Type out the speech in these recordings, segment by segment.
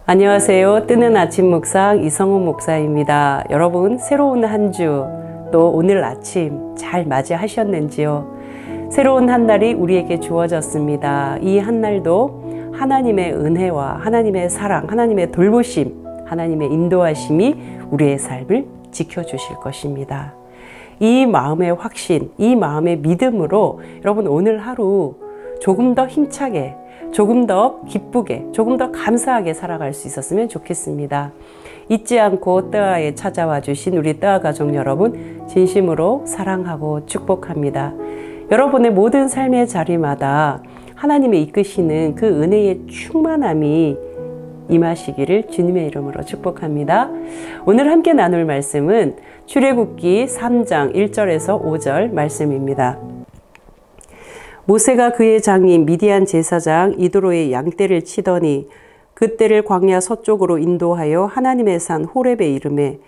안녕하세요. 뜨는 아침 묵상 이성훈 목사입니다. 여러분 새로운 한 주 또 오늘 아침 잘 맞이하셨는지요? 새로운 한 날이 우리에게 주어졌습니다. 이 한 날도 하나님의 은혜와 하나님의 사랑, 하나님의 돌보심, 하나님의 인도하심이 우리의 삶을 지켜주실 것입니다. 이 마음의 확신, 이 마음의 믿음으로 여러분 오늘 하루 조금 더 힘차게, 조금 더 기쁘게, 조금 더 감사하게 살아갈 수 있었으면 좋겠습니다. 잊지 않고 뜨아에 찾아와 주신 우리 뜨아 가족 여러분 진심으로 사랑하고 축복합니다. 여러분의 모든 삶의 자리마다 하나님의 이끄시는 그 은혜의 충만함이 임하시기를 주님의 이름으로 축복합니다. 오늘 함께 나눌 말씀은 출애굽기 3장 1절에서 5절 말씀입니다. 모세가 그의 장인 미디안 제사장 이드로의 양떼를 치더니 그떼를 광야 서쪽으로 인도하여 하나님의 산 호렙에 이르매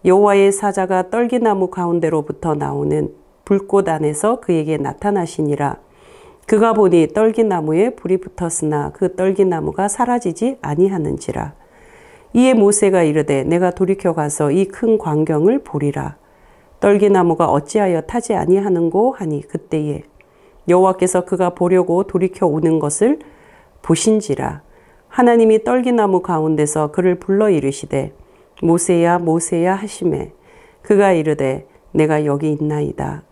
여호와의 사자가 떨기나무 가운데로부터 나오는 불꽃 안에서 그에게 나타나시니라. 그가 보니 떨기나무에 불이 붙었으나 그 떨기나무가 사라지지 아니하는지라. 이에 모세가 이르되 내가 돌이켜 가서 이 큰 광경을 보리라. 떨기나무가 어찌하여 타지 아니하는고 하니 그때에 여호와께서 그가 보려고 돌이켜 오는 것을 보신지라. 하나님이 떨기나무 가운데서 그를 불러 이르시되 모세야 모세야 하시매 그가 이르되 내가 여기 있나이다.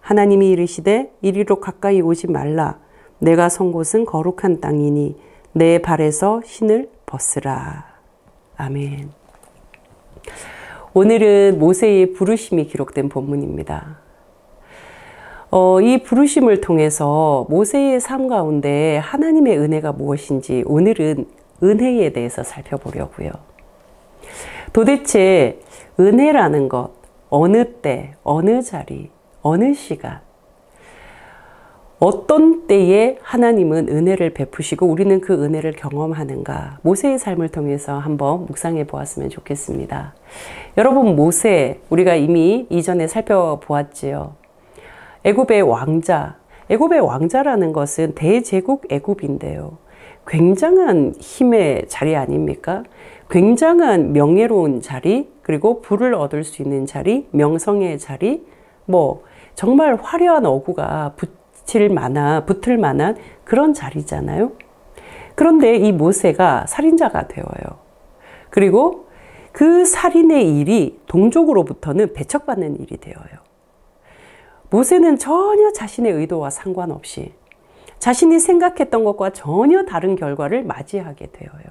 하나님이 이르시되 이리로 가까이 오지 말라. 내가 선 곳은 거룩한 땅이니 내 발에서 신을 벗으라. 아멘. 오늘은 모세의 부르심이 기록된 본문입니다. 이 부르심을 통해서 모세의 삶 가운데 하나님의 은혜가 무엇인지 오늘은 은혜에 대해서 살펴보려고요. 도대체 은혜라는 것, 어느 때, 어느 자리, 어느 시간, 어떤 때에 하나님은 은혜를 베푸시고 우리는 그 은혜를 경험하는가? 모세의 삶을 통해서 한번 묵상해 보았으면 좋겠습니다. 여러분, 모세, 우리가 이미 이전에 살펴보았지요. 애굽의 왕자, 애굽의 왕자라는 것은 대제국 애굽인데요. 굉장한 힘의 자리 아닙니까? 굉장한 명예로운 자리, 그리고 부를 얻을 수 있는 자리, 명성의 자리, 정말 화려한 어구가 붙을 만한 그런 자리잖아요. 그런데 이 모세가 살인자가 되어요. 그리고 그 살인의 일이 동족으로부터는 배척받는 일이 되어요. 모세는 전혀 자신의 의도와 상관없이 자신이 생각했던 것과 전혀 다른 결과를 맞이하게 되어요.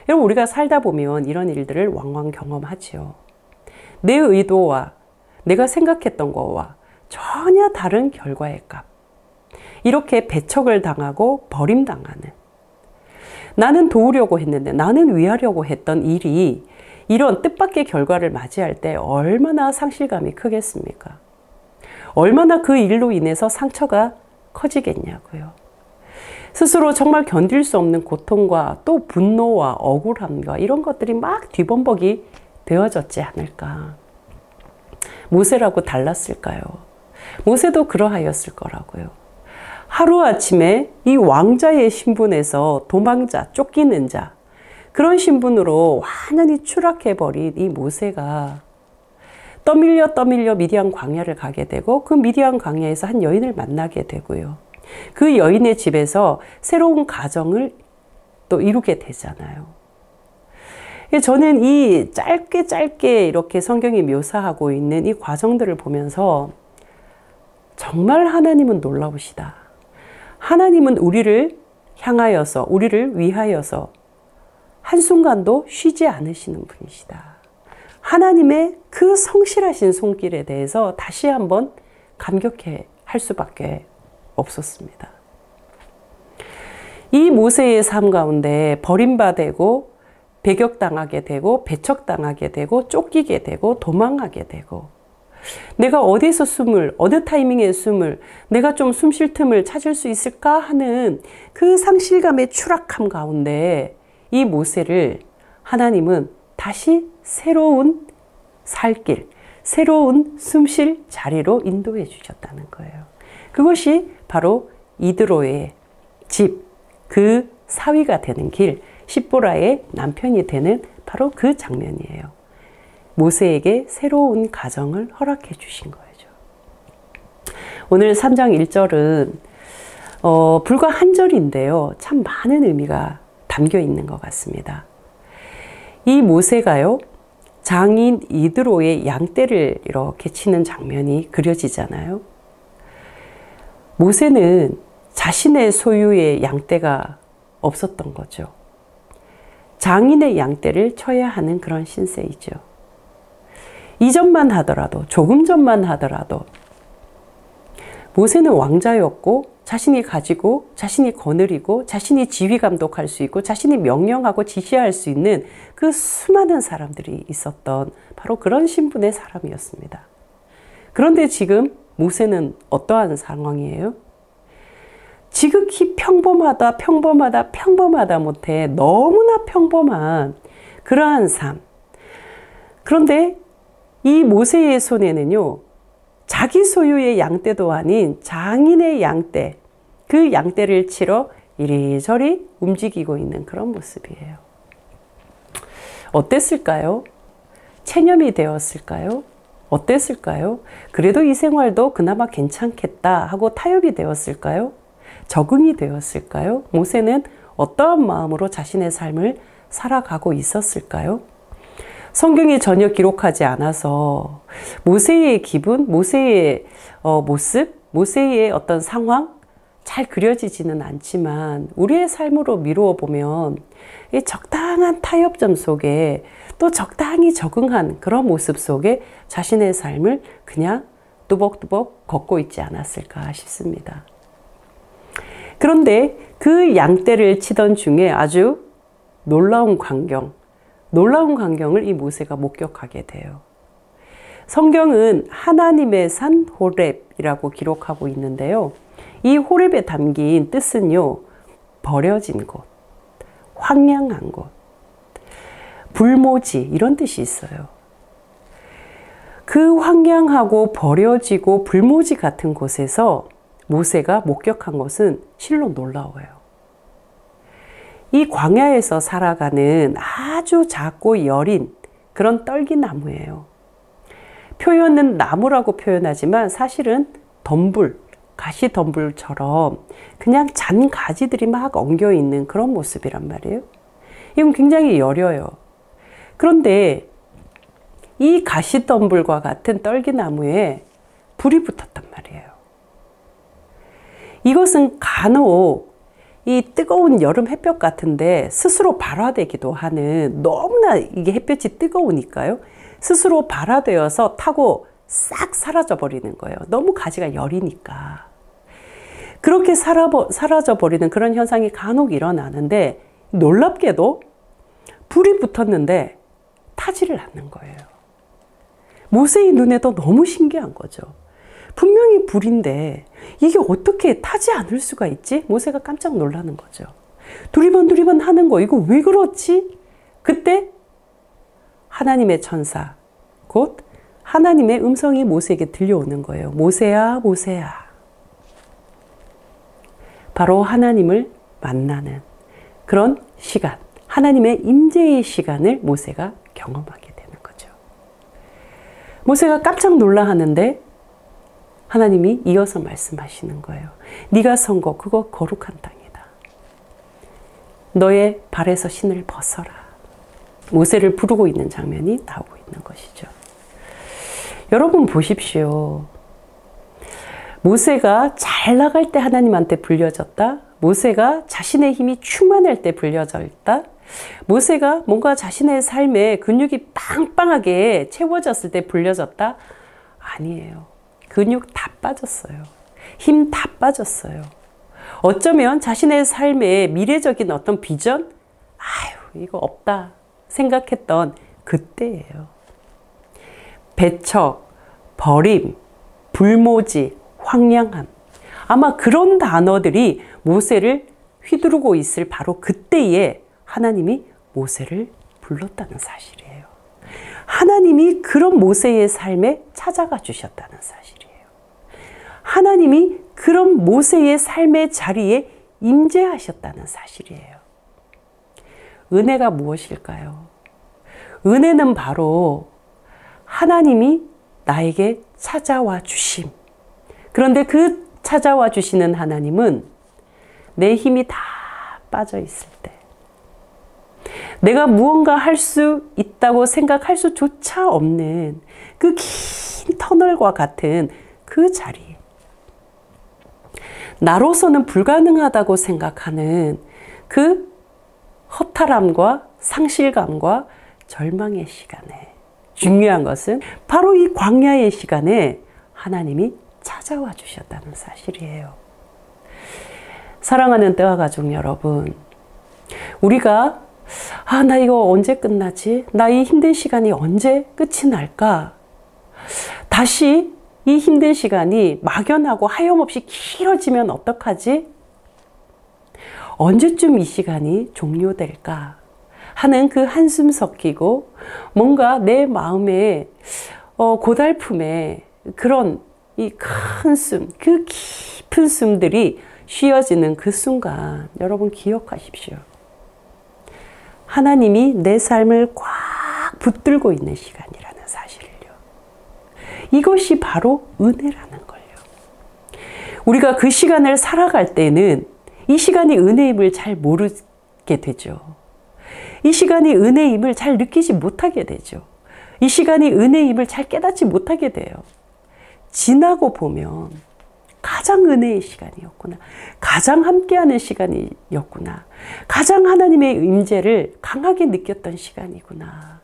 여러분, 우리가 살다 보면 이런 일들을 왕왕 경험하지요. 내 의도와 내가 생각했던 것과 전혀 다른 결과의 값. 이렇게 배척을 당하고 버림당하는, 나는 도우려고 했는데 나는 위하려고 했던 일이 이런 뜻밖의 결과를 맞이할 때 얼마나 상실감이 크겠습니까? 얼마나 그 일로 인해서 상처가 커지겠냐고요. 스스로 정말 견딜 수 없는 고통과 또 분노와 억울함과 이런 것들이 막 뒤범벅이 되어졌지 않을까. 모세라고 달랐을까요? 모세도 그러하였을 거라고요. 하루아침에 이 왕자의 신분에서 도망자, 쫓기는 자, 그런 신분으로 완전히 추락해버린 이 모세가 떠밀려 미디안 광야를 가게 되고 그 미디안 광야에서 한 여인을 만나게 되고요. 그 여인의 집에서 새로운 가정을 또 이루게 되잖아요. 저는 이 짧게 이렇게 성경이 묘사하고 있는 이 과정들을 보면서 정말 하나님은 놀라우시다. 하나님은 우리를 향하여서, 우리를 위하여서 한순간도 쉬지 않으시는 분이시다. 하나님의 그 성실하신 손길에 대해서 다시 한번 감격해 할 수밖에 없었습니다. 이 모세의 삶 가운데 버림받고 배격당하게 되고 배척당하게 되고 쫓기게 되고 도망하게 되고 내가 어디서 어느 타이밍에 내가 좀 숨 쉴 틈을 찾을 수 있을까 하는 그 상실감의 추락함 가운데 이 모세를 하나님은 다시 새로운 살길, 새로운 숨쉴 자리로 인도해 주셨다는 거예요. 그것이 바로 이드로의 집, 그 사위가 되는 길, 십보라의 남편이 되는 바로 그 장면이에요. 모세에게 새로운 가정을 허락해 주신 거죠. 오늘 3장 1절은 불과 한 절인데요. 참 많은 의미가 담겨 있는 것 같습니다. 이 모세가요, 장인 이드로의 양떼를 이렇게 치는 장면이 그려지잖아요. 모세는 자신의 소유의 양떼가 없었던 거죠. 장인의 양떼를 쳐야 하는 그런 신세이죠. 이전만 하더라도, 조금 전만 하더라도 모세는 왕자였고 자신이 가지고, 자신이 거느리고, 자신이 지휘 감독할 수 있고, 자신이 명령하고 지시할 수 있는 그 수많은 사람들이 있었던 바로 그런 신분의 사람이었습니다. 그런데 지금 모세는 어떠한 상황이에요? 지극히 평범하다 못해 너무나 평범한 그러한 삶. 그런데 이 모세의 손에는요, 자기 소유의 양떼도 아닌 장인의 양떼, 그 양떼를 치러 이리저리 움직이고 있는 그런 모습이에요. 어땠을까요? 체념이 되었을까요? 어땠을까요? 그래도 이 생활도 그나마 괜찮겠다 하고 타협이 되었을까요? 적응이 되었을까요? 모세는 어떠한 마음으로 자신의 삶을 살아가고 있었을까요? 성경이 전혀 기록하지 않아서 모세의 기분, 모세의 모습, 모세의 어떤 상황 잘 그려지지는 않지만 우리의 삶으로 미루어 보면 이 적당한 타협점 속에 또 적당히 적응한 그런 모습 속에 자신의 삶을 그냥 뚜벅뚜벅 걷고 있지 않았을까 싶습니다. 그런데 그 양떼를 치던 중에 아주 놀라운 광경을 이 모세가 목격하게 돼요. 성경은 하나님의 산 호렙이라고 기록하고 있는데요. 이 호렙에 담긴 뜻은요, 버려진 곳, 황량한 곳, 불모지 이런 뜻이 있어요. 그 황량하고 버려지고 불모지 같은 곳에서 모세가 목격한 것은 실로 놀라워요. 이 광야에서 살아가는 아주 작고 여린 그런 떨기나무예요. 표현은 나무라고 표현하지만 사실은 덤불, 가시덤불처럼 그냥 잔 가지들이 막 엉겨 있는 그런 모습이란 말이에요. 이건 굉장히 여려요. 그런데 이 가시덤불과 같은 떨기나무에 불이 붙었단 말이에요. 이것은 간혹 이 뜨거운 여름 햇볕 같은데 스스로 발화되기도 하는, 너무나 이게 햇볕이 뜨거우니까요. 스스로 발화되어서 타고 싹 사라져 버리는 거예요. 너무 가지가 여리니까. 그렇게 사라져 버리는 그런 현상이 간혹 일어나는데 놀랍게도 불이 붙었는데 타지를 않는 거예요. 모세의 눈에도 너무 신기한 거죠. 분명히 불인데 이게 어떻게 타지 않을 수가 있지? 모세가 깜짝 놀라는 거죠. 두리번 하는 거, 이거 왜 그렇지? 그때 하나님의 천사, 곧 하나님의 음성이 모세에게 들려오는 거예요. 모세야, 모세야. 바로 하나님을 만나는 그런 시간, 하나님의 임재의 시간을 모세가 경험하게 되는 거죠. 모세가 깜짝 놀라 하는데 하나님이 이어서 말씀하시는 거예요. 네가 선 곳, 그거 거룩한 땅이다. 너의 발에서 신을 벗어라. 모세를 부르고 있는 장면이 나오고 있는 것이죠. 여러분 보십시오. 모세가 잘 나갈 때 하나님한테 불려졌다. 모세가 자신의 힘이 충만할 때 불려졌다. 모세가 뭔가 자신의 삶에 근육이 빵빵하게 채워졌을 때 불려졌다. 아니에요. 근육 다 빠졌어요. 힘 다 빠졌어요. 어쩌면 자신의 삶에 미래적인 어떤 비전? 아유, 이거 없다 생각했던 그때예요. 배척, 버림, 불모지, 황량함. 아마 그런 단어들이 모세를 휘두르고 있을 바로 그때에 하나님이 모세를 불렀다는 사실이에요. 하나님이 그런 모세의 삶에 찾아가 주셨다는 사실이에요. 하나님이 그런 모세의 삶의 자리에 임재하셨다는 사실이에요. 은혜가 무엇일까요? 은혜는 바로 하나님이 나에게 찾아와 주심. 그런데 그 찾아와 주시는 하나님은 내 힘이 다 빠져 있을 때, 내가 무언가 할 수 있다고 생각할 수조차 없는 그 긴 터널과 같은 그 자리, 나로서는 불가능하다고 생각하는 그 허탈함과 상실감과 절망의 시간에, 중요한 것은 바로 이 광야의 시간에 하나님이 찾아와 주셨다는 사실이에요. 사랑하는 뜨아 가족 여러분, 우리가 나 이거 언제 끝나지? 나 이 힘든 시간이 언제 끝이 날까? 다시 이 힘든 시간이 막연하고 하염없이 길어지면 어떡하지? 언제쯤 이 시간이 종료될까? 하는 그 한숨 섞이고 뭔가 내 마음에 고달픔에 그런 이 큰 숨, 그 깊은 숨들이 쉬어지는 그 순간, 여러분 기억하십시오. 하나님이 내 삶을 꽉 붙들고 있는 시간이라는 사실을요. 이것이 바로 은혜라는 거예요. 우리가 그 시간을 살아갈 때는 이 시간이 은혜임을 잘 모르게 되죠. 이 시간이 은혜임을 잘 느끼지 못하게 되죠. 이 시간이 은혜임을 잘 깨닫지 못하게 돼요. 지나고 보면 가장 은혜의 시간이었구나. 가장 함께하는 시간이었구나. 가장 하나님의 임재를 강하게 느꼈던 시간이구나.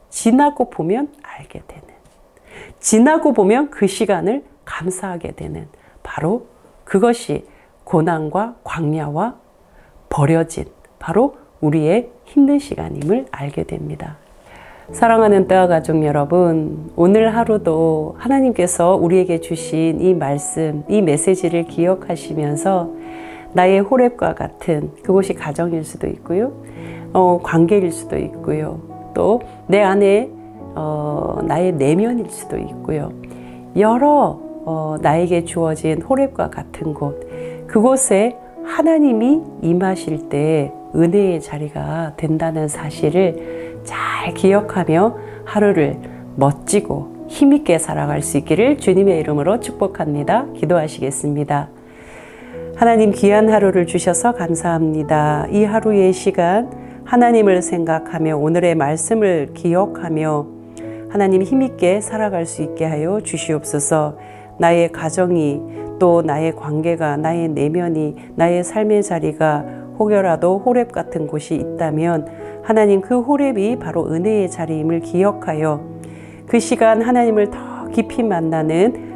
지나고 보면 알게 되는, 지나고 보면 그 시간을 감사하게 되는, 바로 그것이 고난과 광야와 버려진 바로 우리의 힘든 시간임을 알게 됩니다. 사랑하는 뜨아 가족 여러분, 오늘 하루도 하나님께서 우리에게 주신 이 말씀, 이 메시지를 기억하시면서 나의 호렙과 같은 그곳이 가정일 수도 있고요, 관계일 수도 있고요, 또 내 안에 나의 내면일 수도 있고요, 여러 나에게 주어진 호렙과 같은 곳, 그곳에 하나님이 임하실 때 은혜의 자리가 된다는 사실을 잘 기억하며 하루를 멋지고 힘있게 살아갈 수 있기를 주님의 이름으로 축복합니다. 기도하시겠습니다. 하나님, 귀한 하루를 주셔서 감사합니다. 이 하루의 시간 하나님을 생각하며 오늘의 말씀을 기억하며 하나님 힘있게 살아갈 수 있게 하여 주시옵소서. 나의 가정이, 또 나의 관계가, 나의 내면이, 나의 삶의 자리가 혹여라도 호렙 같은 곳이 있다면 하나님, 그 호렙이 바로 은혜의 자리임을 기억하여 그 시간 하나님을 더 깊이 만나는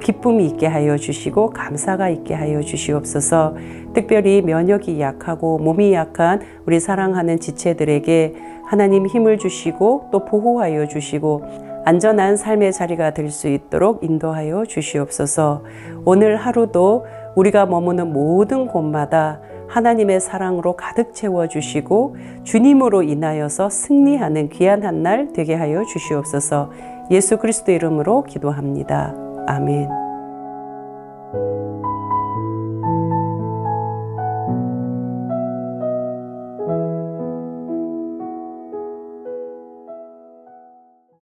기쁨이 있게 하여 주시고 감사가 있게 하여 주시옵소서. 특별히 면역이 약하고 몸이 약한 우리 사랑하는 지체들에게 하나님 힘을 주시고 또 보호하여 주시고 안전한 삶의 자리가 될 수 있도록 인도하여 주시옵소서. 오늘 하루도 우리가 머무는 모든 곳마다 하나님의 사랑으로 가득 채워주시고 주님으로 인하여서 승리하는 귀한 한 날 되게 하여 주시옵소서. 예수 그리스도 이름으로 기도합니다. 아멘.